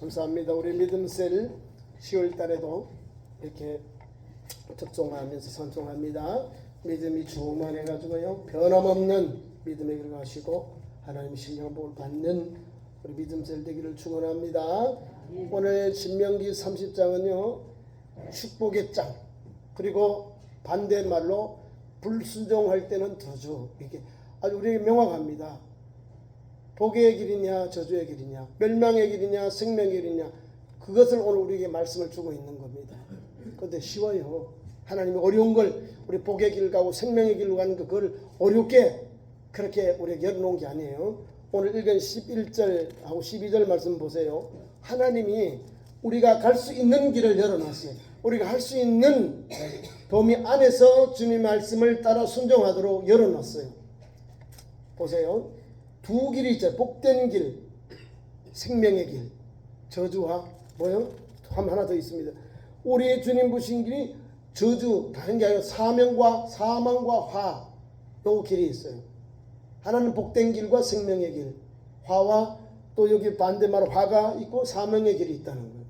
감사합니다. 우리 믿음셀 10월 달에도 이렇게 특송하면서 선송합니다. 믿음이 충만해가지고요 변함없는 믿음의 길을 가시고 하나님 신령복을 받는 우리 믿음셀 되기를 축원합니다. 오늘 신명기 30장은요 축복의 장, 그리고 반대말로 불순종할 때는 저주, 이게 아주 우리에게 명확합니다. 복의 길이냐 저주의 길이냐, 멸망의 길이냐 생명의 길이냐, 그것을 오늘 우리에게 말씀을 주고 있는 겁니다. 그런데 쉬워요. 하나님이 어려운 걸 우리 복의 길을 가고 생명의 길로 가는 거, 그걸 어렵게 그렇게 우리에게 열어놓은 게 아니에요. 오늘 읽은 11절하고 12절 말씀 보세요. 하나님이 우리가 갈 수 있는 길을 열어놨어요. 우리가 할 수 있는 범위 안에서 주님 말씀을 따라 순종하도록 열어놨어요. 보세요. 두 길이 있죠. 복된 길, 생명의 길, 저주와 뭐요? 하나 더 있습니다. 우리의 주님 부신 길이 저주, 다른 게 아니라 사망과 화, 요 길이 있어요. 하나는 복된 길과 생명의 길, 화와 또 여기 반대말로 화가 있고 사망의 길이 있다는 거예요.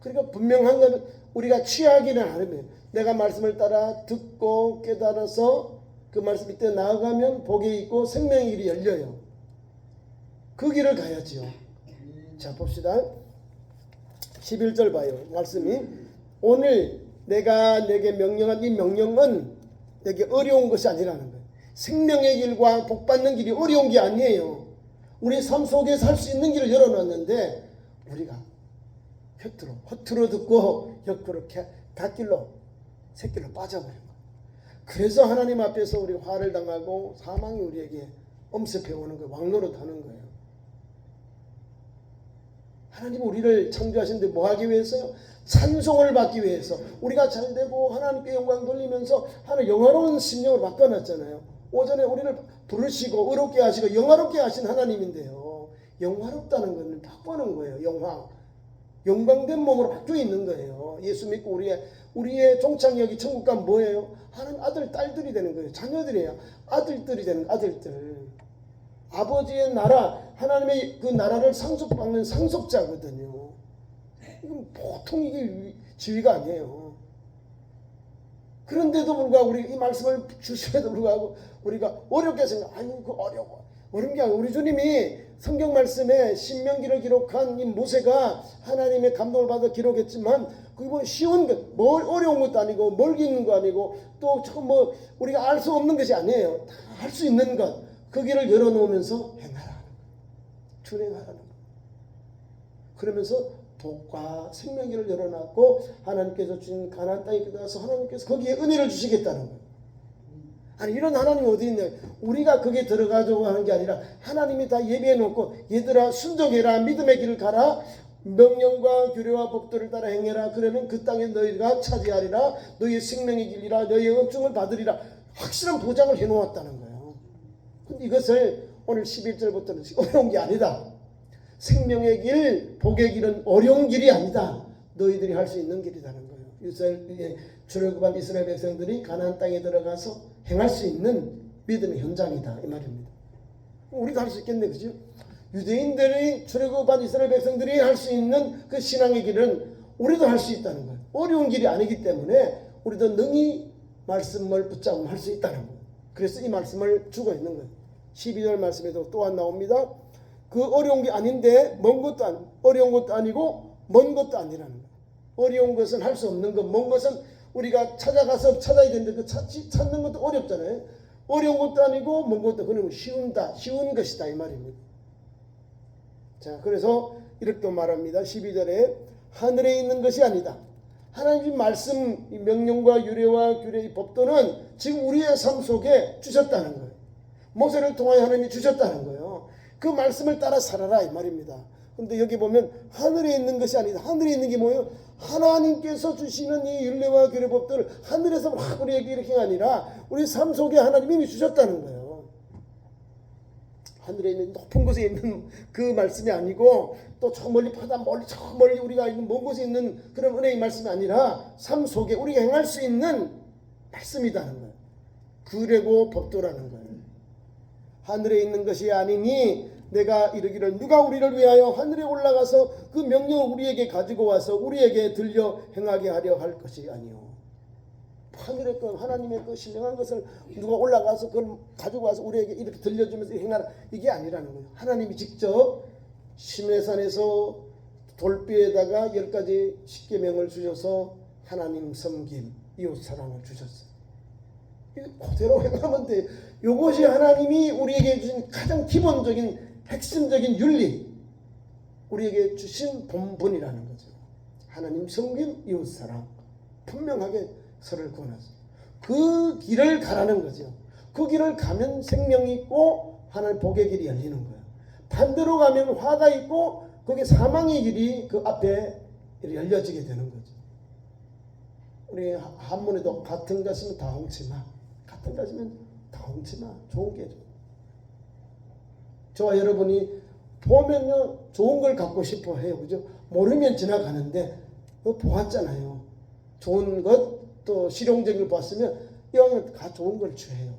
그러니까 분명한 건 우리가 취하기는 하면, 내가 말씀을 따라 듣고 깨달아서 그 말씀 밑에 나아가면 복이 있고 생명의 길이 열려요. 그 길을 가야지요. 자, 봅시다. 11절 봐요. 말씀이 오늘 내가 내게 명령한 이 명령은 내게 어려운 것이 아니라는 거예요. 생명의 길과 복받는 길이 어려운 게 아니에요. 우리 삶 속에서 할 수 있는 길을 열어놨는데 우리가 허투루 듣고 옆으로 갓길로 새길로 빠져버린 거예요. 그래서 하나님 앞에서 우리 화를 당하고 사망이 우리에게 엄습해 오는 거예요. 왕노릇 하는 거예요. 하나님은 우리를 창조하신데 뭐 하기 위해서요? 찬송을 받기 위해서. 우리가 잘되고 하나님께 영광 돌리면서 하나님 영화로운 심령을 바꿔놨잖아요. 오전에 우리를 부르시고 의롭게 하시고 영화롭게 하신 하나님인데요, 영화롭다는 것을 바꾸는 거예요. 영광된 몸으로 바뀌어 있는 거예요. 예수 믿고 우리의 종착역이 천국 가면 뭐예요? 하나님 아들 딸들이 되는 거예요. 자녀들이에요. 아들들이 되는 아들들. 아버지의 나라, 하나님의 그 나라를 상속받는 상속자거든요. 이건 보통 이게 지위가 아니에요. 그런데도 불구하고 우리 이 말씀을 주심에도 불구하고 우리가 어렵게 생각, 아니 그 어려운 게 아니고, 우리 주님이 성경 말씀에 신명기를 기록한 이 모세가 하나님의 감동을 받아 기록했지만 그게 뭐 쉬운 것, 뭘 어려운 것도 아니고 멀기 있는 거 아니고 또 뭐 우리가 알 수 없는 것이 아니에요. 다 할 수 있는 것, 그 길을 열어놓으면서 행하라는 거예요. 준행하라는 거예요. 그러면서 복과 생명길을 열어놨고 하나님께서 주신 가나안 땅에 들어가서 하나님께서 거기에 은혜를 주시겠다는 거예요. 아니 이런 하나님이 어디 있냐? 우리가 거기에 들어가자고 하는 게 아니라 하나님이 다 예비해 놓고, 얘들아 순종해라, 믿음의 길을 가라, 명령과 규례와 법도를 따라 행해라, 그러면 그 땅에 너희가 차지하리라, 너희의 생명의 길이라, 너희의 은총을 받으리라, 확실한 보장을 해 놓았다는 거예요. 근데 이것을 오늘 11절부터는 어려운 게 아니다. 생명의 길, 복의 길은 어려운 길이 아니다. 너희들이 할 수 있는 길이라는 거예요. 출애굽한 이스라엘 백성들이 가나안 땅에 들어가서 행할 수 있는 믿음의 현장이다, 이 말입니다. 우리도 할 수 있겠네, 그죠? 유대인들이 출애굽한 이스라엘 백성들이 할 수 있는 그 신앙의 길은 우리도 할 수 있다는 거예요. 어려운 길이 아니기 때문에 우리도 능히 말씀을 붙잡으면 할 수 있다는 거예요. 그래서 이 말씀을 주고 있는 거예요. 12절 말씀에도 또한 나옵니다. 그 어려운 게 아닌데 어려운 것도 아니고 먼 것도 아니라는 거예요. 어려운 것은 할 수 없는 것, 먼 것은 우리가 찾아가서 찾아야 되는데 그 찾는 것도 어렵잖아요. 어려운 것도 아니고 먼 것도, 그러면 쉬운 것이다, 이 말입니다. 자, 그래서 이렇게 말합니다. 12절에 하늘에 있는 것이 아니다. 하나님의 말씀, 명령과 유례와 규례의 법도는 지금 우리의 삶 속에 주셨다는 거예요. 모세를 통하여 하나님이 주셨다는 거예요. 그 말씀을 따라 살아라, 이 말입니다. 근데 여기 보면 하늘에 있는 것이 아니다. 하늘에 있는 게 뭐예요? 하나님께서 주시는 이 율례와 규례법들을 하늘에서 막 우리에게 이렇게 아니라 우리 삶 속에 하나님이 이미 주셨다는 거예요. 하늘에 있는 높은 곳에 있는 그 말씀이 아니고 또 저 멀리 저 멀리 우리가 있는 먼 곳에 있는 그런 은혜의 말씀이 아니라 삶 속에 우리가 행할 수 있는 말씀이라는 거예요. 규례고 법도라는 거예요. 하늘에 있는 것이 아니니 내가 이르기를 누가 우리를 위하여 하늘에 올라가서 그 명령을 우리에게 가지고 와서 우리에게 들려 행하게 하려 할 것이 아니요. 하늘의 것, 하나님의 그 신령한 것을 누가 올라가서 그걸 가지고 와서 우리에게 이렇게 들려주면서 행하라, 이게 아니라는 거예요. 하나님이 직접 시내산에서 돌비에다가 10가지 십계명을 주셔서 하나님 섬김, 이웃 사랑을 주셨어요. 그대로 행하면 돼. 이것이 하나님이 우리에게 주신 가장 기본적인 핵심적인 윤리, 우리에게 주신 본분이라는 거죠. 하나님 섬김, 이웃 사랑, 분명하게 서를 권하죠. 그 길을 가라는 거죠. 그 길을 가면 생명이 있고 하나님 복의 길이 열리는 거예요. 반대로 가면 화가 있고 거기 사망의 길이 그 앞에 열려지게 되는 거죠. 우리 한문에도 같은 것이면 다 엉치마, 같은 것이면 다 엉치마, 좋은 게죠. 저와 여러분이 보면요 좋은 걸 갖고 싶어 해요, 그죠? 모르면 지나가는데 그거 보았잖아요. 좋은 것 또 실용적인 걸 봤으면 이왕이면 다 좋은 걸 취해요.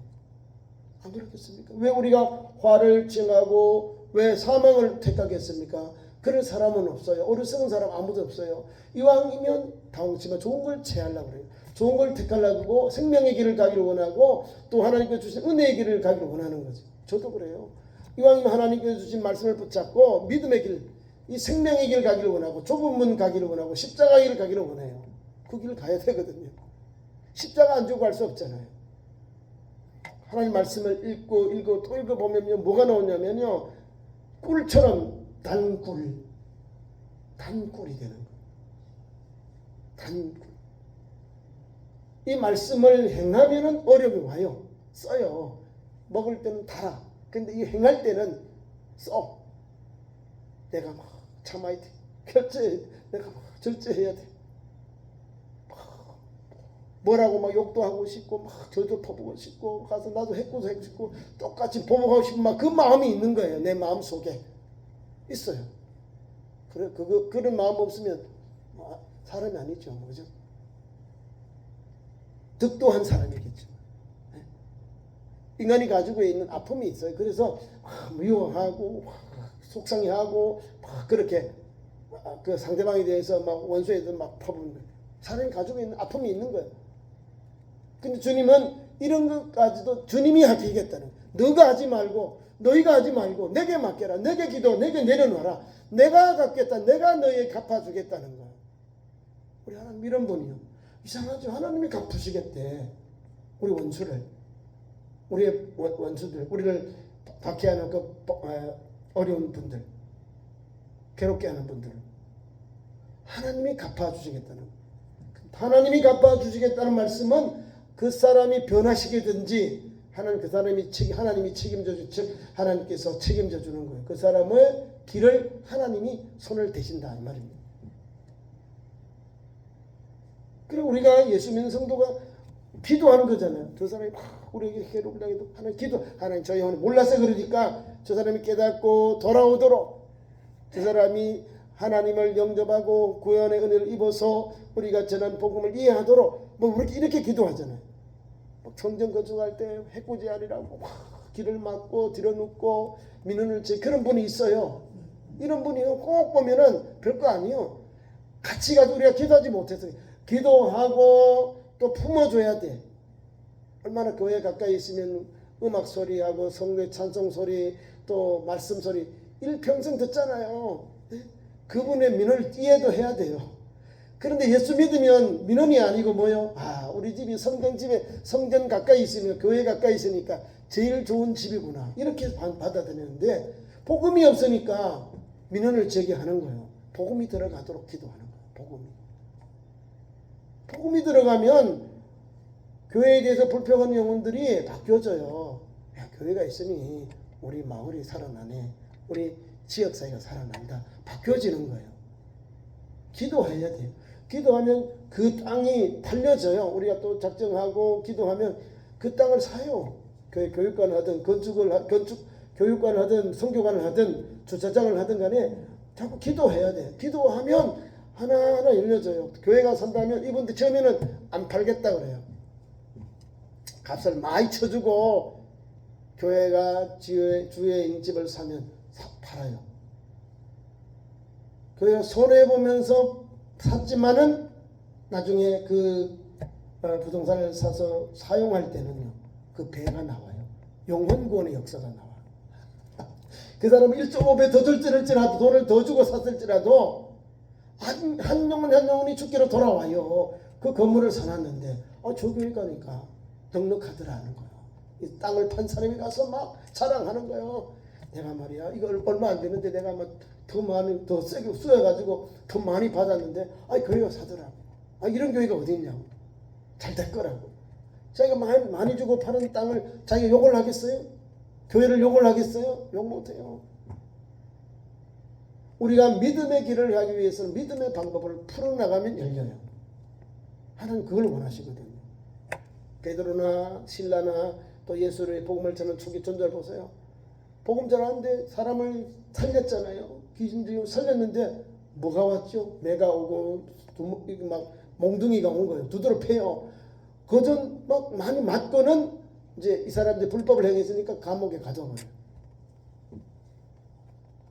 안 그렇겠습니까? 왜 우리가 화를 칭하고 왜 사망을 택하겠습니까? 그런 사람은 없어요. 어리석은 사람 아무도 없어요. 이왕이면 다홍치마 좋은 걸 취하려고 그래요. 좋은 걸 택하려고 하고 생명의 길을 가기를 원하고 또 하나님께 주신 은혜의 길을 가기를 원하는 거죠. 저도 그래요. 이왕이면 하나님께 주신 말씀을 붙잡고 믿음의 길, 이 생명의 길을 가기를 원하고 좁은 문 가기를 원하고 십자가의 길을 가기를 원해요. 그 길을 가야 되거든요. 십자가 안 주고 갈 수 없잖아요. 하나님 말씀을 읽고 또 읽어보면요 뭐가 나오냐면요 꿀처럼 단꿀이 되는 거예요. 단꿀. 이 말씀을 행하면은 어려움이 와요. 써요. 먹을 때는 달아. 근데 이 행할 때는 써. 내가 막 참아야 돼. 내가 막 절제해야 돼. 뭐라고 막 욕도 하고 싶고 막 저도 퍼보고 싶고 가서 나도 해꾸도 하고 싶고 똑같이 보복하고 싶고 막 그 마음이 있는 거예요. 내 마음 속에 있어요. 그래 그런 마음 없으면 사람이 아니죠, 그죠? 득도한 사람이겠죠. 인간이 가지고 있는 아픔이 있어요. 그래서 미워하고 속상해하고 그렇게 그 상대방에 대해서 막 원수에 대해서 막 퍼부는 거예요. 사람이 가지고 있는 아픔이 있는 거예요. 근데 주님은 이런 것까지도 주님이 하시겠다는 거예요. 너가 하지 말고 너희가 하지 말고 내게 맡겨라. 내게 기도, 내게 내려놔라. 내가 갚겠다. 내가 너희에 갚아주겠다는 거예요. 우리 하나님 이런 분이요. 이상하죠. 하나님이 갚으시겠대. 우리 원수를. 우리의 원수들. 우리를 박해하는 그 어려운 분들. 괴롭게 하는 분들. 하나님이 갚아주시겠다는 거예요. 하나님이 갚아주시겠다는 말씀은 그 사람이 변하시게든지 하나님이 책임져 주 즉 하나님께서 책임져 주는 거예요. 그 사람의 길을 하나님이 손을 대신다 이 말입니다. 그리고 우리가 예수 믿는 성도가 기도하는 거잖아요. 저 사람이 막 우리에게 괴롭다 해도 하나님 저희 영혼이 몰라서 그러니까 저 사람이 깨닫고 돌아오도록 저 사람이 하나님을 영접하고 구원의 은혜를 입어서 우리가 전한 복음을 이해하도록 뭐 이렇게 기도하잖아요. 성전 건축할 때 해코지 아니라고 막 길을 막고 들여눕고 민원을 제 그런 분이 있어요. 이런 분이요 꼭 보면은 별거 아니요. 같이 가도 우리가 기도하지 못해서 기도하고 또 품어줘야 돼. 얼마나 교회 가까이 있으면 음악 소리하고 성례 찬송 소리 또 말씀 소리 일평생 듣잖아요. 그분의 민원을 이해도 해야 돼요. 그런데 예수 믿으면 민원이 아니고 뭐요? 우리 집이 성전 가까이 있으면 교회 가까이 있으니까 제일 좋은 집이구나 이렇게 받아들이는데 복음이 없으니까 민원을 제기하는 거예요. 복음이 들어가도록 기도하는 거예요. 복음이 들어가면 교회에 대해서 불평하는 영혼들이 바뀌어져요. 교회가 있으니 우리 마을이 살아나네. 우리 지역사회가 살아난다. 바뀌어지는 거예요. 기도해야 돼요. 기도하면 그 땅이 팔려져요. 우리가 또 작정하고 기도하면 그 땅을 사요. 교육관을 하든 교육관을 하든 성교관을 하든 주차장을 하든 간에 자꾸 기도해야 돼. 기도하면 하나하나 열려져요. 교회가 산다면 이분들 처음에는 안 팔겠다 그래요. 값을 많이 쳐주고 교회가 주의 집을 사면 팔아요. 그래서 손해보면서 샀지만은 나중에 그 부동산을 사서 사용할 때는요, 그 배가 나와요. 영혼구원의 역사가 나와. 그 사람은 1.5배 더 줄지라도, 돈을 더 주고 샀을지라도 한 영혼이 죽기로 돌아와요. 그 건물을 사놨는데 저 교회 가니까 넉넉하더라는 거예요. 이 땅을 판 사람이 가서 막 자랑하는 거예요. 내가 말이야, 이거 얼마 안 되는데 내가 막 더 많이, 더 세게 쓰여가지고 더 많이 받았는데 교회가 사더라고. 이런 교회가 어디 있냐고. 잘 될 거라고. 자기가 많이 주고 파는 땅을 자기가 욕을 하겠어요? 교회를 욕을 하겠어요? 욕 못해요. 우리가 믿음의 길을 가기 위해서는 믿음의 방법을 풀어나가면 열려요. 하나님 그걸 원하시거든요. 베드로나 신라나 또 예수의 복음을 전하는 초기 존재를 보세요. 복음 전하는데 사람을 살렸잖아요. 귀신들이 살렸는데 뭐가 왔죠? 매가 오고 막 몽둥이가 온 거예요. 두드러 패요. 그전 막 많이 맞고는 이제 이 사람들이 불법을 행했으니까 감옥에 가져가요.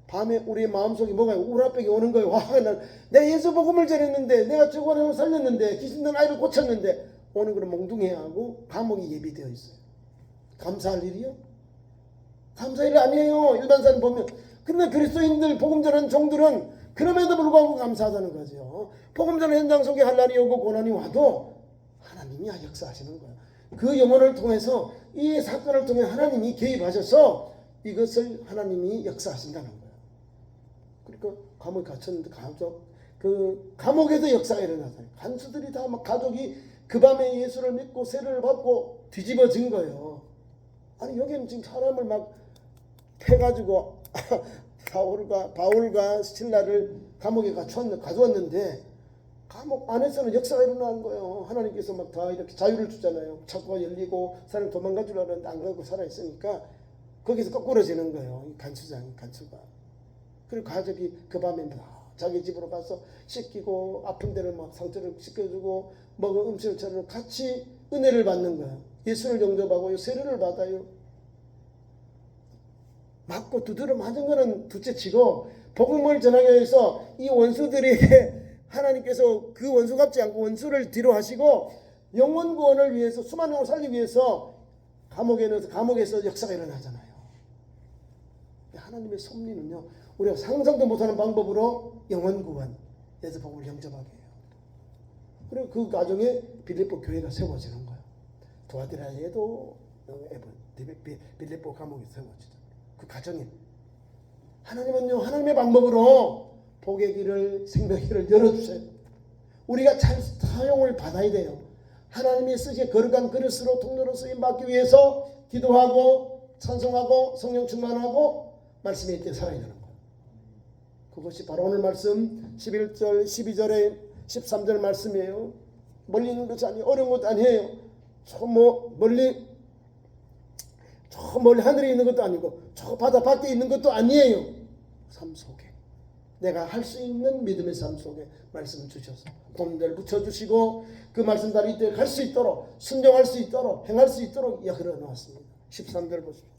밤에 우리의 마음속에 뭐가 우라병이 오는 거예요. 내가 예수 복음을 전했는데, 내가 죽어내고 살렸는데, 귀신들 아이를 고쳤는데, 오는 그런 몽둥이하고 감옥이 예비되어 있어요. 감사할 일이요? 감사할 일 아니에요. 일반 사람 보면. 근데 그리스도인들 복음 전하는 종들은 그럼에도 불구하고 감사하다는 거죠. 복음 전하는 현장 속에 환난이 오고 고난이 와도 하나님이 역사하시는 거예요. 그 영혼을 통해서, 이 사건을 통해 하나님이 개입하셔서 이것을 하나님이 역사하신다는 거예요. 그러니까 감옥에 갇혔는데 그 감옥에서 역사가 일어났어요. 간수들이 다 막 가족이 그 밤에 예수를 믿고 세례를 받고 뒤집어진 거예요. 여기는 지금 사람을 막 패가지고 바울과 신라를 감옥에 가두었는데 감옥 안에서는 역사가 일어난 거예요. 하나님께서 막 다 이렇게 자유를 주잖아요. 창고가 열리고 사람이 도망가 주려고 하는데 안 가고 살아있으니까 거기서 거꾸러지는 거예요. 이 간수가. 그리고 가족이 그 밤에 자기 집으로 가서 씻기고 아픈 데를 막 상처를 씻겨주고 먹은 음식을 차리고 같이 은혜를 받는 거예요. 예수를 영접하고 세례를 받아요. 맞고 두드려 맞은 거는 둘째치고 복음을 전하기 위해서 이 원수들에게 하나님께서 그 원수 갚지 않고 원수를 뒤로 하시고 영혼 구원을 위해서 수많은 영혼을 살리기 위해서 감옥에서 역사가 일어나잖아요. 하나님의 섭리는요, 우리가 상상도 못하는 방법으로 영혼 구원에서 복음을 영접하게 해요. 그리고 그 과정에 빌립보 교회가 세워지는 거예요. 두아디라에도 빌립보 감옥이 세워지죠. 그 과정에 하나님은요, 하나님의 방법으로 복의 길을, 생명의 길을 열어주세요. 우리가 잘 사용을 받아야 돼요. 하나님이 쓰시기에 거룩한 그릇으로 통로로 쓰임 받기 위해서 기도하고 찬송하고 성령 충만하고 말씀에 있게 살아야 되는 거예요. 그것이 바로 오늘 말씀 11절 12절에 13절 말씀이에요. 멀리 있는 것이 아니에요. 어려운 것도 아니에요. 저 멀리 하늘에 있는 것도 아니고 저 바다 밖에 있는 것도 아니에요. 삶 속에 내가 할 수 있는 믿음의 삶 속에 말씀을 주셔서 본대를 붙여주시고 그 말씀대로 이때 갈 수 있도록 순종할 수 있도록 행할 수 있도록 이끌어 놓았습니다. 13절 보십시오.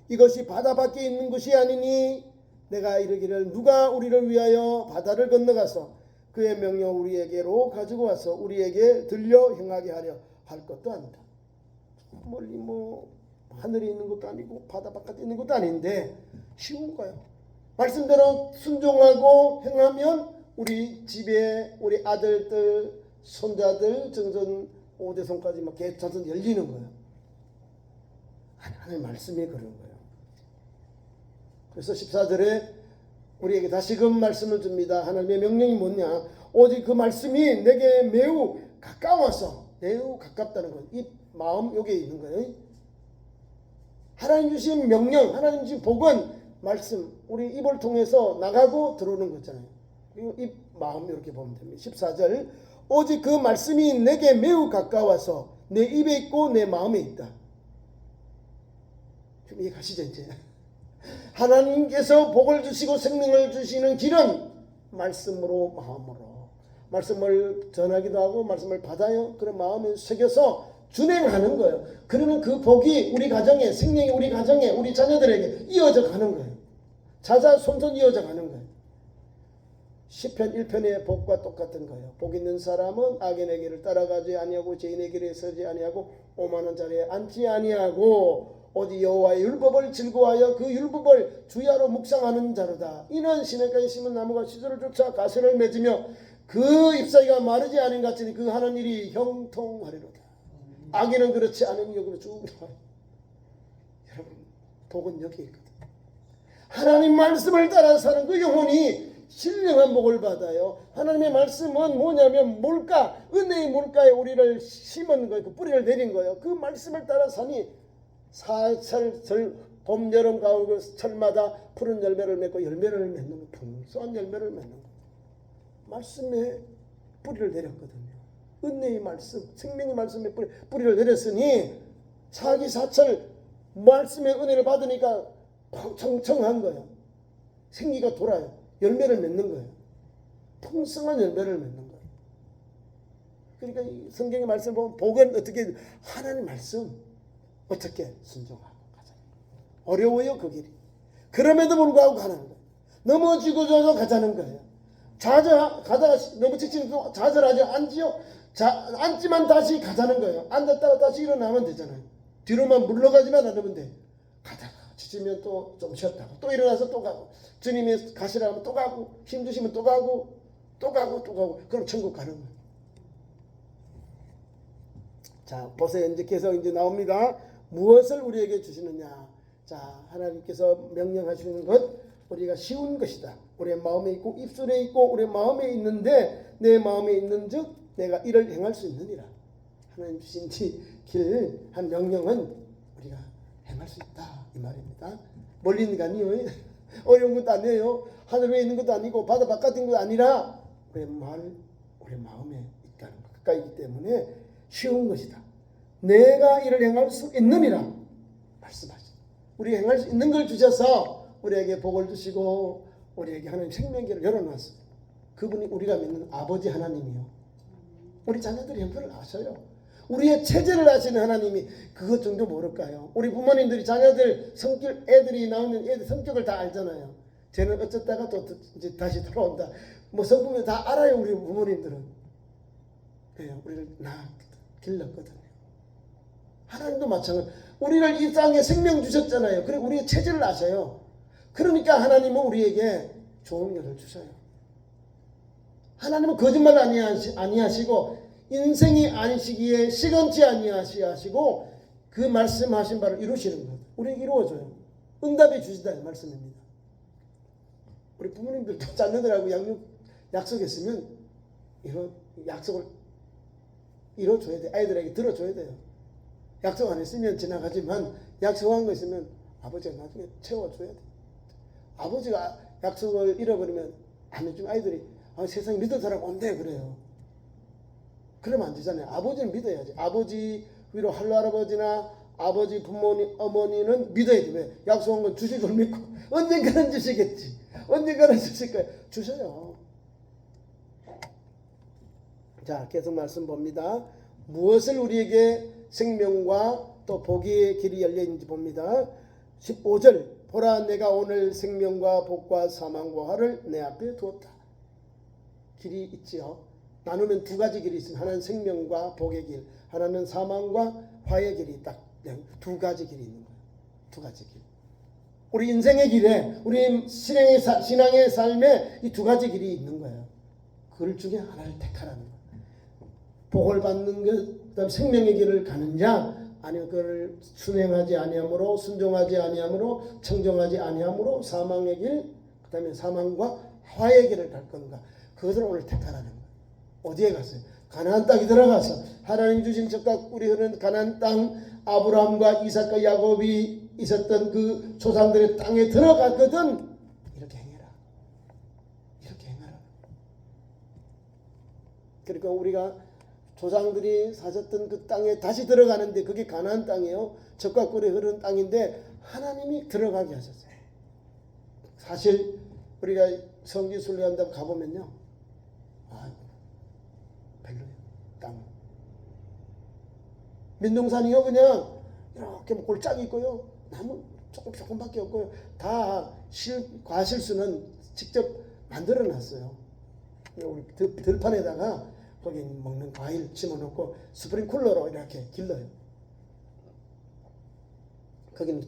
이것이 바다 밖에 있는 것이 아니니 내가 이르기를 누가 우리를 위하여 바다를 건너가서 그의 명령 우리에게로 가지고 와서 우리에게 들려 행하게 하려 할 것도 아니다. 멀리 하늘에 있는 것도 아니고 바다 바깥에 있는 것도 아닌데 쉬운 거예요. 말씀대로 순종하고 행하면 우리 집에 우리 아들들, 손자들, 정선 5대손까지 막 개천선 열리는 거예요. 하나님의 말씀이 그런 거예요. 그래서 14절에 우리에게 다시금 말씀을 줍니다. 하나님의 명령이 뭐냐? 오직 그 말씀이 내게 매우 가까워서, 매우 가깝다는 것. 이 마음 여기에 있는 거예요. 하나님 주신 명령, 하나님 주신 복은 말씀, 우리 입을 통해서 나가고 들어오는 거잖아요. 그리고 입, 마음 이렇게 보면 됩니다. 14절 오직 그 말씀이 내게 매우 가까워서 내 입에 있고 내 마음에 있다. 좀 이해가시죠 이제? 하나님께서 복을 주시고 생명을 주시는 길은 말씀으로, 마음으로. 말씀을 전하기도 하고 말씀을 받아요. 그런 마음에 새겨서 준행하는 거예요. 그러면 그 복이 우리 가정에, 생명이 우리 가정에, 우리 자녀들에게 이어져 가는 거예요. 자자손손 이어져 가는 거예요. 시편 1편의 복과 똑같은 거예요. 복 있는 사람은 악인의 길을 따라가지 아니하고 죄인의 길에 서지 아니하고 오만한 자리에 앉지 아니하고 오직 여호와의 율법을 즐거워하여 그 율법을 주야로 묵상하는 자로다. 이는 시냇가에 심은 나무가 시절을 쫓아 가시를 맺으며 그 잎사귀가 마르지 않은 같으니 그 하는 일이 형통하리로다. 악인은 그렇지 않은 역으로 쭉 나와요. 여러분, 복은 여기 있거든. 하나님 말씀을 따라 사는 그 영혼이 신령한 복을 받아요. 하나님의 말씀은 뭐냐면 물가, 은혜의 물가에 우리를 심은 거예요. 그 뿌리를 내린 거예요. 그 말씀을 따라 사니 사철 봄, 여름, 가을 그 철마다 푸른 열매를 맺고 열매를 맺는 거, 풍성한 열매를 맺는 거. 말씀에 뿌리를 내렸거든요. 은혜의 말씀, 생명의 말씀에 뿌리를 내렸으니 차기 사철 말씀의 은혜를 받으니까 청청한 거예요. 생기가 돌아요. 열매를 맺는 거예요. 풍성한 열매를 맺는 거예요. 그러니까 이 성경의 말씀을 보면 복은 어떻게 하나님 말씀 어떻게 순종하고 가자. 어려워요 그 길이. 그럼에도 불구하고 가는 거예요. 넘어지고저도 가자는 거예요. 가다가 너무 지치면 좌절하지 앉지요. 앉지만 다시 가자는 거예요. 앉았다가 다시 일어나면 되잖아요. 뒤로만 물러가지만 않으면 돼. 가다가 지치면 또 좀 쉬었다가 또 일어나서 또 가고, 주님이 가시라 하면 또 가고, 힘드시면 또 가고 또 가고 또 가고, 그럼 천국 가는 거예요. 자, 보세요. 이제 계속 이제 나옵니다. 무엇을 우리에게 주시느냐. 자, 하나님께서 명령하시는 것, 우리가 쉬운 것이다. 우리의 마음에 있고 입술에 있고 우리의 마음에 있는데, 내 마음에 있는즉 내가 이를 행할 수 있느니라. 하나님 주신 길 한 명령은 우리가 행할 수 있다 이 말입니다. 멀리 있는 게 아니에요. 어려운 것도 아니에요. 하늘 위에 있는 것도 아니고 바다 바깥에 있는 것도 아니라 우리 마음에 있다는 것, 가까이 있기 때문에 쉬운 것이다. 내가 이를 행할 수 있느니라 말씀하시죠. 우리 행할 수 있는 걸 주셔서 우리에게 복을 주시고 우리에게 하나님 생명길을 열어놨습니다. 그분이 우리가 믿는 아버지 하나님이요. 우리 자녀들이 형편을 아셔요. 우리의 체제를 아시는 하나님이 그것 정도 모를까요? 우리 부모님들이 자녀들 성격, 애들이 나오면 애들 성격을 다 알잖아요. 쟤는 어쩌다가 또 이제 다시 돌아온다. 뭐 성품을 다 알아요. 우리 부모님들은. 네, 우리를 길렀거든요. 하나님도 마찬가지. 우리를 이 땅에 생명 주셨잖아요. 그리고 우리의 체질을 아셔요. 그러니까 하나님은 우리에게 좋은 것을 주셔요. 하나님은 거짓말 아니하시고 인생이 아니시기에 시건치 아니하시고 그 말씀하신 바를 이루시는 것. 우리에게 이루어져요. 응답해 주시다 말씀입니다. 우리 부모님들도 자녀들하고 약속했으면 이런 약속을 이뤄줘야 돼. 아이들에게 들어줘야 돼요. 약속 안 했으면 지나가지만 약속한 거 있으면 아버지가 나중에 채워줘야 돼. 아버지가 약속을 잃어버리면 안 해주면 아이들이 세상에 믿을 사람 온대 그래요. 그러면 안 되잖아요. 아버지는 믿어야지. 아버지 위로 할로할아버지나 아버지 부모님 어머니는 믿어야 돼. 왜? 약속한 건 주실 걸 믿고 언젠가는 주시겠지. 언젠가는 주실 거예요. 주셔요. 자, 계속 말씀 봅니다. 무엇을 우리에게 생명과 또 복의 길이 열려있는지 봅니다. 15절 보라 내가 오늘 생명과 복과 사망과 화를 내 앞에 두었다. 길이 있지요. 나누면 두 가지 길이 있습니다. 하나는 생명과 복의 길, 하나는 사망과 화의 길이 딱 두 가지 길이 있는 거예요. 두 가지 길. 우리 인생의 길에, 우리 신앙의 삶에 이 두 가지 길이 있는 거예요. 그 중에 하나를 택하라는 거예요. 복을 받는 것, 그다음 생명의 길을 가느냐, 아니면 그걸 순행하지 아니함으로, 순종하지 아니함으로, 청정하지 아니함으로 사망의 길, 그다음에 사망과 화의 길을 갈 건가? 그것을 오늘 택하라는 거예요. 어디에 갔어요? 가나안 땅에 들어가서 하나님 주신 적과 꿀이 흐르는 가나안 땅, 아브라함과 이삭과 야곱이 있었던 그 조상들의 땅에 들어갔거든. 이렇게 행해라. 이렇게 행하라. 그러니까 우리가 조상들이 사셨던 그 땅에 다시 들어가는데 그게 가나안 땅이에요. 젖과 꿀이 흐르는 땅인데 하나님이 들어가게 하셨어요. 사실 우리가 성지 순례한다고 가보면요, 별로예요. 땅 민둥산이요 그냥 이렇게 골짜기 있고요, 나무 조금밖에 없고요. 다 과실수는 직접 만들어놨어요. 우리 들판에다가 거기 먹는 과일 집어넣고 스프링쿨러로 이렇게 길러요. 거기는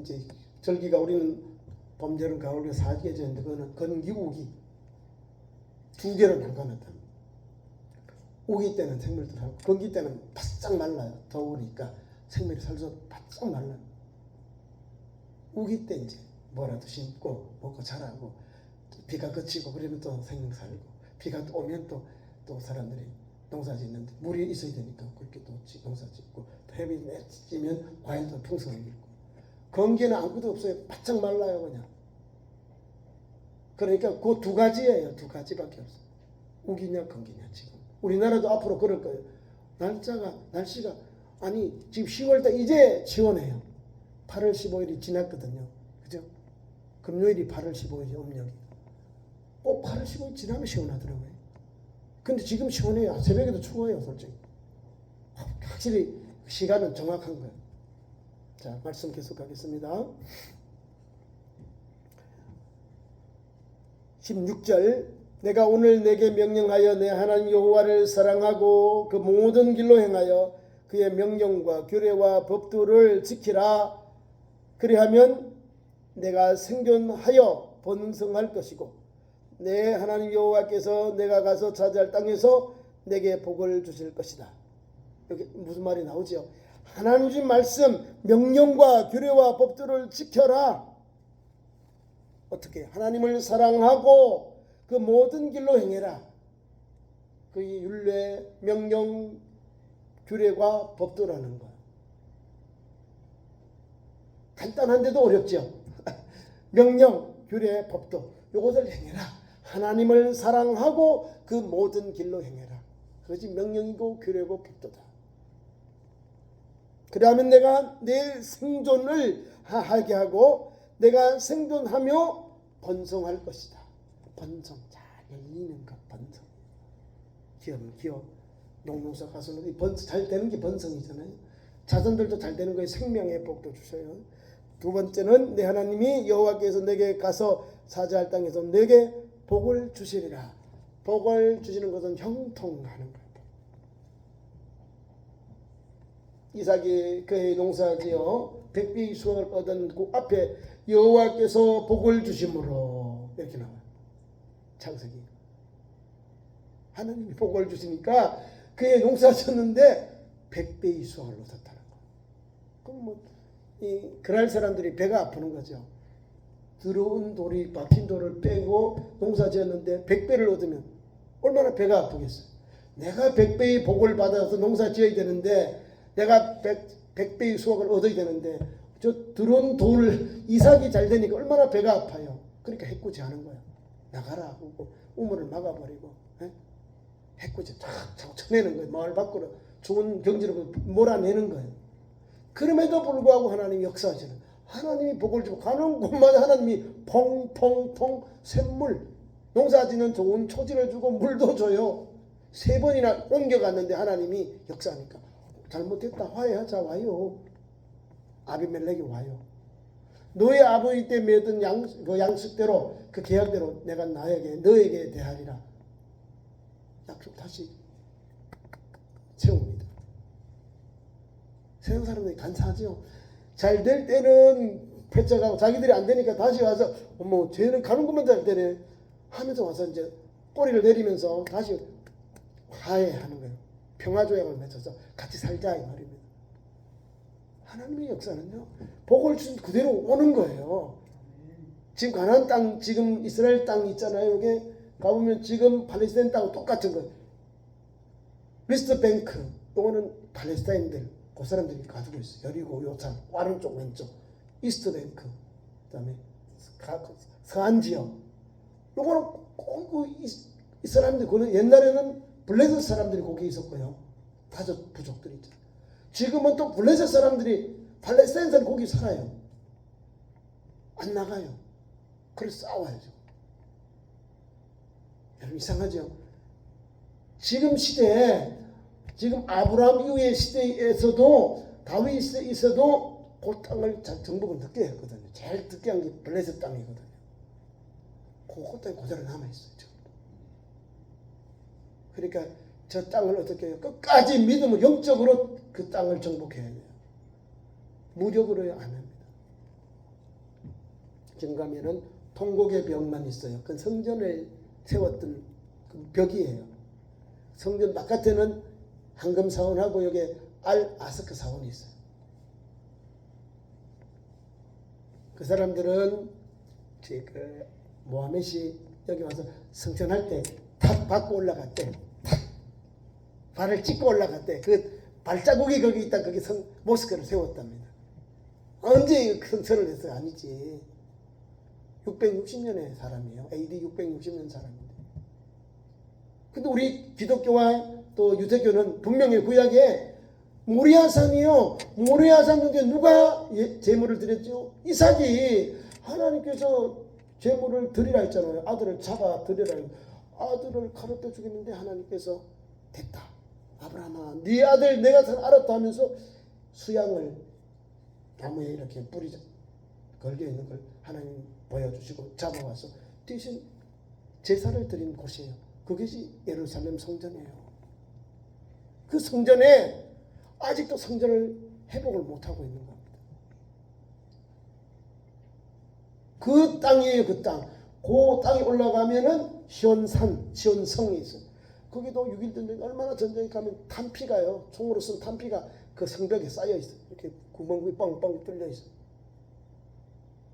이제 절기가 우리는 봄, 여름, 가을, 사계절인데 그거는 건기우기 두 개를 남겨놨다. 우기 때는 생물들 하고 건기 때는 바싹 말라요. 더우니까 생물이 살서 바싹 말라요. 우기 때 이제 뭐라도 심고 먹고 자라고 비가 그치고 그러면 또 생명 살고 비가 오면 또 사람들이 농사 짓는데 물이 있어야 되니까 그렇게 또 농사 짓고 햇빛 맺히면 과일도 풍성하게 있고 건기는 아무것도 없어요. 바짝 말라요 그냥. 그러니까 그 두 가지예요. 두 가지밖에 없어요. 우기냐 건기냐 지금. 우리나라도 앞으로 그럴 거예요. 날씨가 아니 지금 10월달 이제 시원해요. 8월 15일이 지났거든요. 그죠? 금요일이 8월 15일이 음력이. 8월 15일 지나면 시원하더라고요. 근데 지금 시원해요. 새벽에도 추워요 솔직히. 확실히 시간은 정확한 거예요. 자, 말씀 계속하겠습니다. 16절 내가 오늘 내게 명령하여 내 하나님 여호와를 사랑하고 그 모든 길로 행하여 그의 명령과 규례와 법도를 지키라. 그리하면 내가 생존하여 번성할 것이고 내 하나님 여호와께서 내가 가서 차지할 땅에서 내게 복을 주실 것이다. 여기 무슨 말이 나오죠? 하나님 주신 말씀 명령과 규례와 법도를 지켜라. 어떻게? 하나님을 사랑하고 그 모든 길로 행해라. 그의 율례, 명령, 규례와 법도라는 거예요. 간단한데도 어렵죠. 명령, 규례, 법도 이것을 행해라. 하나님을 사랑하고 그 모든 길로 행해라. 그것이 명령이고 규례고 법도다. 그러면 내가 내 생존을 하게 하고 내가 생존하며 번성할 것이다. 번성, 잘 열리는 것, 번성. 기업. 농사 가서는 잘 되는 게 번성이잖아요. 자손들도 잘 되는 거에 생명의 복도 주셔요. 두 번째는 내 하나님이 여호와께서 내게 가서 사자할 땅에서 내게 복을 주시리라. 복을 주시는 것은 형통하는 거예요. 이삭이 그의 농사지어 백비의 수확을 얻은 그 앞에 여호와께서 복을 주심으로 이렇게 나와요. 창세기. 하나님이 복을 주시니까 그의 농사졌는데 100배의 수확을 얻었다는 거예요. 그럼 그날 사람들이 배가 아프는 거죠. 들어온 돌이 박힌 돌을 빼고 농사지었는데 100배를 얻으면 얼마나 배가 아프겠어요. 내가 100배의 복을 받아서 농사 지어야 되는데 내가 100배의 수확을 얻어야 되는데 저 들어온 돌 이삭이 잘 되니까 얼마나 배가 아파요. 그러니까 해꾸지 하는 거예요. 나가라 하고 우물을 막아버리고 해꾸지 탁 쳐내는 거예요. 마을 밖으로 좋은 경지로 몰아내는 거예요. 그럼에도 불구하고 하나님이 역사하시는 하나님이 복을 주고 가는 곳마다 하나님이 퐁퐁퐁 샘물 농사지는 좋은 초지를 주고 물도 줘요. 3번이나 옮겨갔는데 하나님이 역사하니까 잘못했다 화해하자 와요. 아비멜렉이 와요. 너의 아버지 때 맺은 양식대로 그 계약대로 내가 너에게 대하리라. 약속 다시 세웁니다. 세상 사람들이 간사하죠. 잘 될 때는 패쳐가고 자기들이 안 되니까 다시 와서 어머 쟤는 가는 것만 잘 되네 하면서 와서 이제 꼬리를 내리면서 다시 화해하는 거예요. 평화조약을 맺어서 같이 살자 이 말입니다. 하나님의 역사는요 복을 준 그대로 오는 거예요. 지금 가나안 땅 지금 이스라엘 땅 있잖아요. 여기 가보면 지금 팔레스타인 땅하고 똑같은 거예요. 웨스트 뱅크 이거는 팔레스타인들 그 사람들이 가지고 있어요. 여리고 요산 오른쪽 왼쪽 이스트 뱅크 그다음에 서안 지역 요거는 꼭 이 사람들 그는 옛날에는 블레셋 사람들이 거기 있었고요. 다섯 부족들이 있죠. 지금은 또 블레셋 사람들이 팔레스타인 사람 거기 살아요. 안 나가요. 그래서 싸워야죠. 여러분 이상하죠? 지금 시대에 지금 아브라함 이후의 시대에서도 다윗 시대에 있어도 그 땅을 정복을 늦게 했거든요. 제일 늦게 한 게 블레셋 땅이거든요. 그 땅이 그대로 남아있어요. 그러니까 저 땅을 어떻게 해요? 끝까지 믿음을 영적으로 그 땅을 정복해야 돼요. 무력으로 안 합니다. 지금 가면은 통곡의 벽만 있어요. 그건 성전을 세웠던 그 벽이에요. 성전 바깥에는 황금 사원하고 여기 알 아스크 사원이 있어요. 그 사람들은 그 모하멧이 여기 와서 성전할 때 탁 받고 올라갔대. 탁 발을 찍고 올라갔대. 그 발자국이 거기 있다. 거기 모스크를 세웠답니다. 언제 그 성전을 했어요? 아니지. 660년의 사람이에요. AD 660년 사람인데. 근데 우리 기독교와 또 유대교는 분명히 구약에 모리아산이요. 모리아산 중에 누가 제물을 드렸죠? 이삭이. 하나님께서 제물을 드리라 했잖아요. 아들을 잡아 드리라. 아들을 칼로 떼 죽였는데 하나님께서 됐다. 아브라함아, 네 아들 내가 알았다 하면서 수양을 나무에 이렇게 뿌리 걸려 있는 걸 하나님 보여주시고 잡아와서 대신 제사를 드린 곳이에요. 그것이 예루살렘 성전이에요. 그 성전에 아직도 성전을 회복을 못하고 있는 겁니다. 그 땅이에요. 그 땅. 그 땅에 올라가면은 시온산, 시온성이 있어요. 거기도 6일 전쟁 얼마나 전쟁이 가면 탄피가요. 총으로 쓴 탄피가 그 성벽에 쌓여 있어요. 이렇게 구멍이 뻥뻥 뚫려 있어요.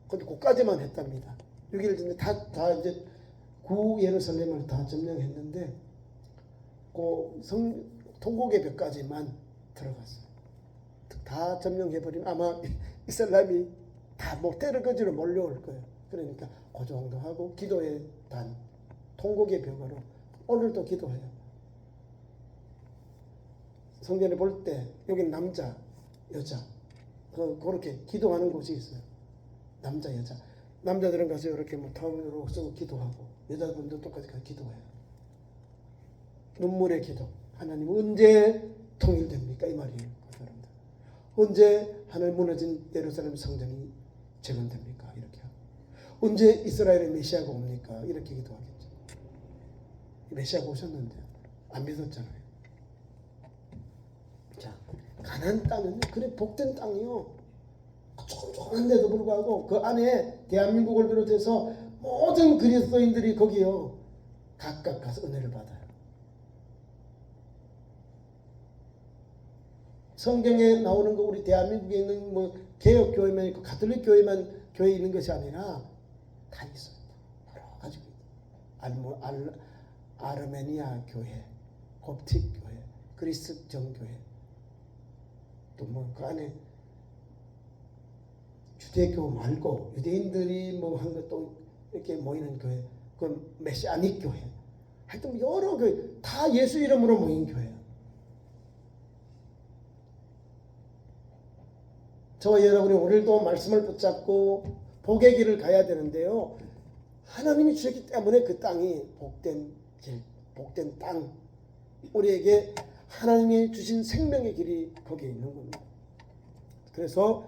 근데 그까지만 했답니다. 6일 전에 다 이제 구 예루살렘을 다 점령했는데 그 통곡의 벽까지만 들어갔어요. 다 점령해버리면 아마 이슬람이 다 뭐 때려거지로 몰려올 거예요. 그러니까 그 정도 하고 기도의 단, 통곡의 벽으로 오늘도 기도해요. 성전에 볼 때 여기 남자, 여자 그렇게 기도하는 곳이 있어요. 남자, 여자. 남자들은 가서 이렇게 뭐 타월로 쓰고 기도하고 여자분도 똑같이 가서 기도해요. 눈물의 기도. 하나님 언제 통일됩니까? 이 말이에요. 그 사람들. 언제 하늘 무너진 예루살렘 성전이 재건됩니까? 이렇게 하고. 언제 이스라엘의 메시아가 옵니까? 이렇게 기도하겠죠. 메시아가 오셨는데 안 믿었잖아요. 자, 가나안 땅은 그래 복된 땅이요. 조그만데도 불구하고 그 안에 대한민국을 비롯해서 모든 그리스도인들이 거기요 각각 가서 은혜를 받아요. 성경에 나오는 거 우리 대한민국에 있는 뭐 개혁 교회만 있고 가톨릭 교회만 교회 있는 것이 아니라 다 있어요. 여러 가지고 아르메니아 교회, 곱틱 교회, 그리스정 교회, 또 뭐 그 안에 주대교 말고 유대인들이 뭐 한 것도 이렇게 모이는 교회, 그건 메시아닉 교회, 하여튼 여러 교회 다 예수 이름으로 모인 교회예요. 저와 여러분이 오늘도 말씀을 붙잡고 복의 길을 가야 되는데요. 하나님이 주셨기 때문에 그 땅이 복된 길, 복된 땅, 우리에게 하나님이 주신 생명의 길이 거기에 있는 겁니다. 그래서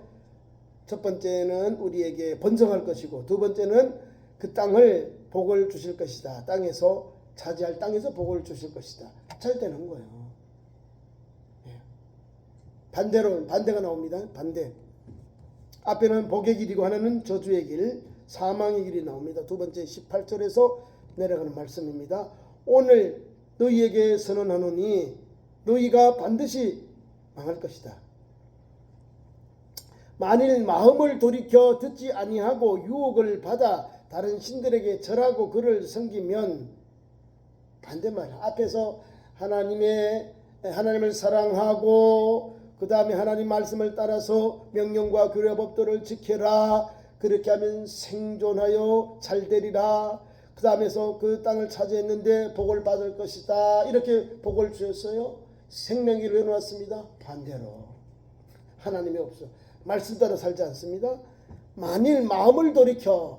첫 번째는 우리에게 번성할 것이고 두 번째는 그 땅을 복을 주실 것이다. 땅에서 차지할 땅에서 복을 주실 것이다. 잘 되는 거예요. 반대로 반대가 나옵니다. 반대. 앞에는 복의 길이고 하나는 저주의 길, 사망의 길이 나옵니다. 두 번째 18절에서 내려가는 말씀입니다. 오늘 너희에게 선언하노니 너희가 반드시 망할 것이다. 만일 마음을 돌이켜 듣지 아니하고 유혹을 받아 다른 신들에게 절하고 그를 섬기면, 반대말, 앞에서 하나님을 사랑하고 그 다음에 하나님 말씀을 따라서 명령과 규례 법도를 지켜라, 그렇게 하면 생존하여 잘 되리라, 그 다음에서 그 땅을 차지했는데 복을 받을 것이다, 이렇게 복을 주셨어요. 생명기를 해놓았습니다. 반대로 하나님이 없어, 말씀 따라 살지 않습니다. 만일 마음을 돌이켜,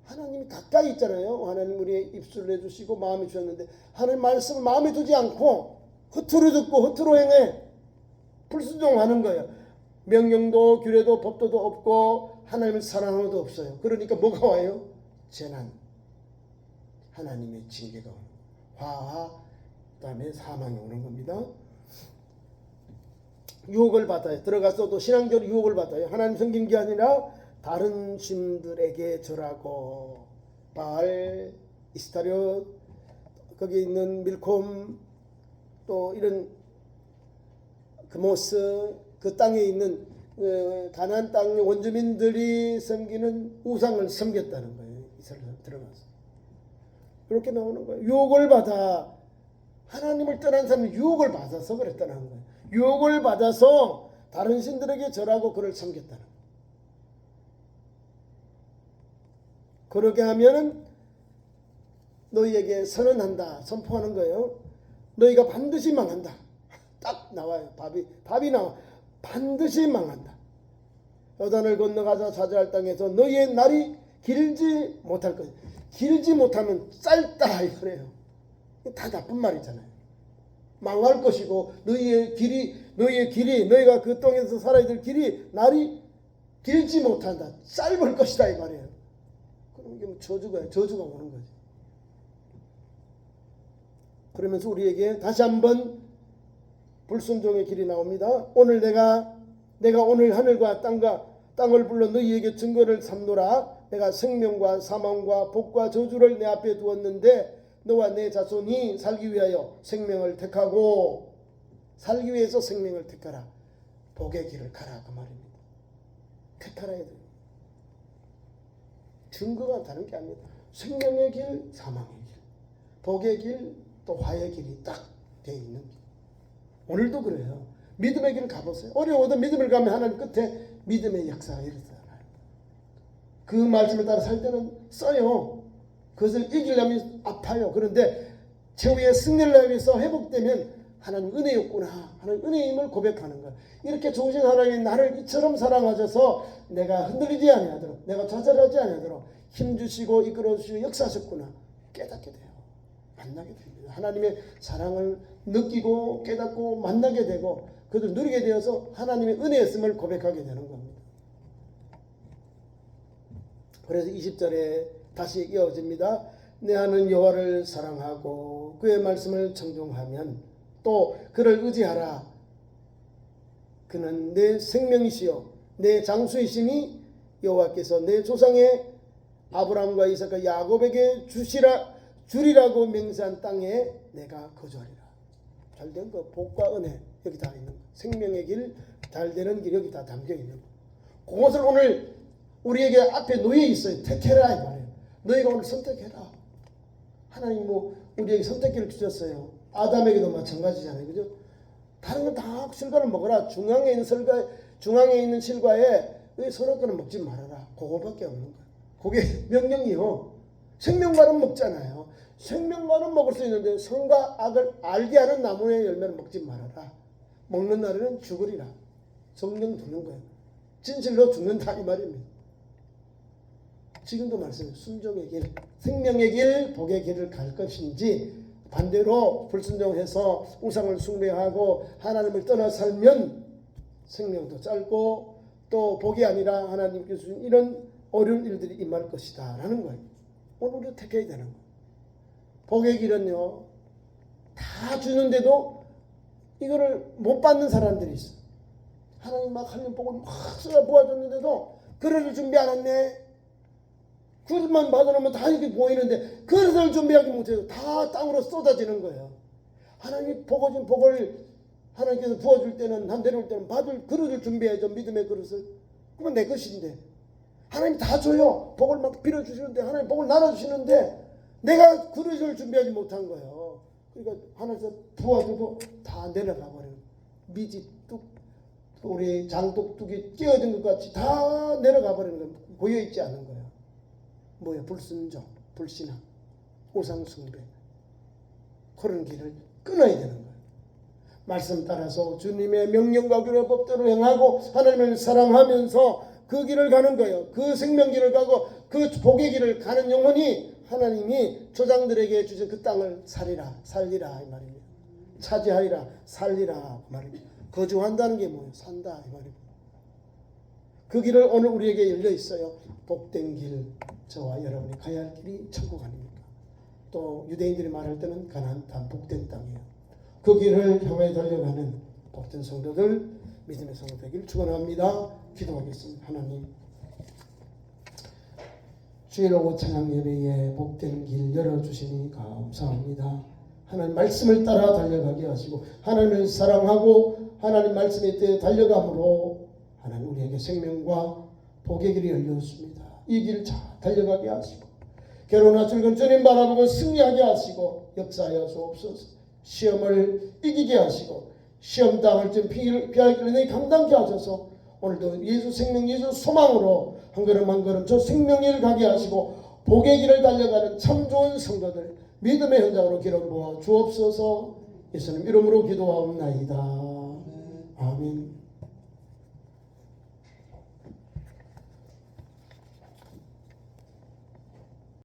하나님이 가까이 있잖아요. 하나님 우리의 입술을 해주시고 마음이 주셨는데 하나님 말씀을 마음에 두지 않고 허투루 듣고 허투루 행해 불순종하는 거예요. 명령도 규례도 법도도 없고 하나님을 사랑하는 것도 없어요. 그러니까 뭐가 와요? 재난, 하나님의 징계가 오는 거예요. 화와 그다음에 사망이 오는 겁니다. 유혹을 받아요. 들어가서도 신앙적으로 유혹을 받아요. 하나님 섬긴 게 아니라 다른 신들에게 절하고 바알, 이스타리옷, 거기 있는 밀콤, 또 이런 그모스, 그 땅에 있는 가나안 땅 원주민들이 섬기는 우상을 섬겼다는 거예요. 이스라엘 들어가서 그렇게 나오는 거예요. 유혹을 받아, 하나님을 떠난 사람은 유혹을 받아서 그랬다는 거예요. 유혹을 받아서 다른 신들에게 절하고 그를 섬겼다는 거예요. 그렇게 하면은 너희에게 선언한다, 선포하는 거예요. 너희가 반드시 망한다. 딱 나와요. 답이 나와. 반드시 망한다. 요단을 건너가자 차지할 땅에서 너희의 날이 길지 못할 것이다. 길지 못하면 짧다 이 말이에요. 다 나쁜 말이잖아요. 망할 것이고 너희의 길이 너희가 그 땅에서 살아야 될 길이 날이 길지 못한다. 짧을 것이다 이 말이에요. 그럼 이게 저주가 오는 거지. 그러면서 우리에게 다시 한번 불순종의 길이 나옵니다. 오늘 내가 오늘 하늘과 땅을 불러 너희에게 증거를 삼노라. 내가 생명과 사망과 복과 저주를 내 앞에 두었는데 너와 내 자손이 살기 위하여 생명을 택하고 살기 위해서 생명을 택하라. 복의 길을 가라 그 말입니다. 택하라 해야 돼요. 증거가 다른 게 아닙니다. 생명의 길, 사망의 길, 복의 길, 또 화의 길이 딱 되어 있는 길. 오늘도 그래요. 믿음의 길을 가보세요. 어려워도 믿음을 가면 하나님 끝에 믿음의 역사가 일어나요. 그 말씀을 따라 살 때는 써요. 그것을 이기려면 아파요. 그런데 최후의 승리를 하기 위해서 회복되면 하나님 은혜였구나 하나님 은혜의 힘을 고백하는 거예요. 이렇게 좋으신 하나님이 나를 이처럼 사랑하셔서 내가 흔들리지 아니하도록, 내가 좌절하지 아니하도록 힘주시고 이끌어주시고 역사하셨구나 깨닫게 돼요. 만나게 됩니다. 하나님의 사랑을 느끼고 깨닫고 만나게 되고 그것을 누리게 되어서 하나님의 은혜였음을 고백하게 되는 겁니다. 그래서 20절에 다시 이어집니다. 내 하는 여호와를 사랑하고 그의 말씀을 청종하면 또 그를 의지하라. 그는 내 생명이시요 내 장수이시니 여호와께서 내 조상의 아브라함과 이삭과 야곱에게 주리라고 맹세한 땅에 내가 거주하리라. 잘된 거 복과 은혜 여기 다 있는 거. 생명의 길, 잘되는 길 여기 다 담겨 있는 거. 그것을 오늘 우리에게 앞에 놓여 있어요. 택해라 이 말이에요. 너희가 오늘 선택해라. 하나님 우리에게 선택기를 주셨어요. 아담에게도 마찬가지잖아요. 그죠? 다른 건 다 실과를 먹어라. 중앙에 있는 실과에 선악과는 먹지 말아라. 그거밖에 없는 거예요. 그게 명령이요. 생명과는 먹잖아요. 생명과는 먹을 수 있는데 선과 악을 알게 하는 나무의 열매를 먹지 말아라. 먹는 날에는 죽으리라. 성령 죽는 거예요. 진실로 죽는다 이 말입니다. 지금도 말씀해요. 순종의 길, 생명의 길, 복의 길을 갈 것인지 반대로 불순종해서 우상을 숭배하고 하나님을 떠나 살면 생명도 짧고 또 복이 아니라 하나님께서 주신 이런 어려운 일들이 임할 것이다 라는 거예요. 오늘 우리도 택해야 되는 거예요. 복의 길은요 다 주는데도 이거를 못 받는 사람들이 있어. 하나님 막 하나님 복을 막 쏟아 부어줬는데도 그릇을 준비 안 했네. 그릇만 받아놓으면 다 이렇게 보이는데 그릇을 준비하지 못해서 다 땅으로 쏟아지는 거예요. 하나님이 복을 하나님께서 부어줄 때는 한 내려올 때는 받을 그릇을 준비해야죠. 믿음의 그릇을. 그건 내 것인데 하나님 다 줘요. 복을 막 빌어주시는데 하나님 복을 나눠주시는데 내가 그릇을 준비하지 못한 거예요. 그러니까 하나님께서 부어주고 다 내려가 버려요. 미지 뚝 우리 장독뚝이 끼어진 것 같이 다 내려가 버리는 거예요. 고여있지 않은 거예요. 뭐야? 불순종, 불신앙, 우상숭배 그런 길을 끊어야 되는 거예요. 말씀 따라서 주님의 명령과 규례 법대로 행하고 하나님을 사랑하면서 그 길을 가는 거예요. 그 생명길을 가고 그 복의 길을 가는 영혼이 하나님이 조상들에게 주신 그 땅을 살리라 이 말입니다. 차지하리라 살리라 그 말입니다. 거주한다는 게 뭐예요? 산다 이 말입니다. 그 길을 오늘 우리에게 열려 있어요. 복된 길, 저와 여러분이 가야 할 길이 천국 아닙니까? 또 유대인들이 말할 때는 가나안 땅, 복된 땅이에요. 그 길을 향해 달려가는 복된 성도들, 믿음의 성도 되기를 축원합니다. 기도하겠습니다. 하나님, 주일 오후 찬양 예배에 복된 길 열어주시니 감사합니다. 하나님 말씀을 따라 달려가게 하시고 하나님을 사랑하고 하나님 말씀에 대해 달려감으로 하나님 우리에게 생명과 복의 길이 열렸습니다. 이 길 잘 달려가게 하시고 괴로우나 즐거운 주님 바라보고 승리하게 하시고 역사하여 주옵소서. 시험을 이기게 하시고 시험 당할 점 피할 길을 너희 감당케 하셔서 오늘도 예수 생명 예수 소망으로 한 걸음 한 걸음 저 생명을 가게 하시고 복의 길을 달려가는 참 좋은 성도들 믿음의 현장으로 기록 모아 주옵소서. 예수님 이름으로 기도하옵나이다. 아멘.